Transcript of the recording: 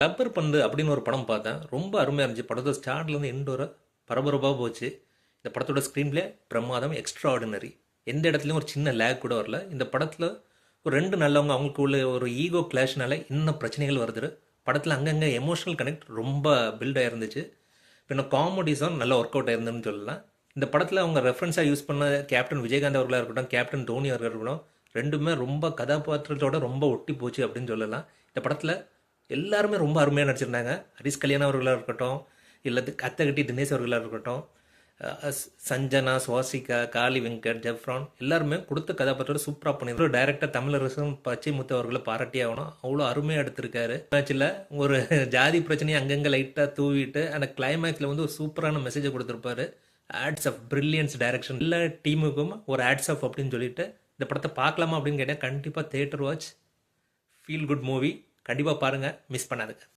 Rubber பந்து அப்படின்னு ஒரு படம் பார்த்தேன். ரொம்ப அருமையாக இருந்துச்சு. படத்தோட ஸ்டார்ட்லேருந்து எண்ட் வர பரபரப்பாக போச்சு. இந்த படத்தோட ஸ்க்ரீன் பிளே பிரமாதம், எக்ஸ்ட்ரா ஆர்டினரி. எந்த இடத்துலையும் ஒரு சின்ன லேக் கூட வரல. இந்த படத்தில் ஒரு ரெண்டு நல்லவங்க அவங்களுக்கு உள்ள ஒரு ஈகோ கிளாஷ்னால இன்னும் பிரச்சனைகள் வருது. படத்தில் அங்கங்கே எமோஷனல் கனெக்ட் ரொம்ப பில்ட் ஆயிருந்துச்சு. பின்ன காமெடிஸும் நல்லா ஒர்க் அவுட் ஆயிருந்துன்னு சொல்லலாம். இந்த படத்தில் அவங்க ரெஃபரன்ஸாக யூஸ் பண்ண கேப்டன் விஜயகாந்த் அவர்களாக இருக்கட்டும், கேப்டன் தோனி அவர்களாக இருக்கட்டும், ரெண்டுமே ரொம்ப கதாபாத்திரத்தோட ரொம்ப ஒட்டி போச்சு அப்படின்னு சொல்லலாம். இந்த படத்தில் எல்லாருமே ரொம்ப அருமையாக நடிச்சிருந்தாங்க. ஹரிஷ் கல்யாண் அவர்களாக இருக்கட்டும், இல்லை அத்தகட்டி தினேஷ் அவர்களாக இருக்கட்டும், சஞ்சனா, சுவாசிகா, காளி வெங்கட், ஜெஃப்ரான் எல்லாருமே கொடுத்த கதாபாத்திரோட சூப்பராக பண்ணியிருக்காரு. டைரக்டர் தமிழரசன் பச்சை முத்து அவர்களை பாராட்டி ஆகணும். அவ்வளோ அருமையாக எடுத்திருக்காரு. மேட்சில் ஒரு ஜாதி பிரச்சனையை அங்கங்கே லைட்டாக தூவிட்டு அந்த கிளைமேக்ஸில் வந்து ஒரு சூப்பரான மெசேஜை கொடுத்துருப்பாரு. Acts of brilliance direction. எல்லா டீமுக்கும் ஒரு ஆட்ஸ் ஆஃப் அப்படின்னு சொல்லிட்டு இந்த படத்தை பார்க்கலாமா அப்படின்னு கேட்டால் கண்டிப்பாக theatre watch, feel good movie. கண்டிப்பாக பாருங்கள், மிஸ் பண்ணாதுங்க.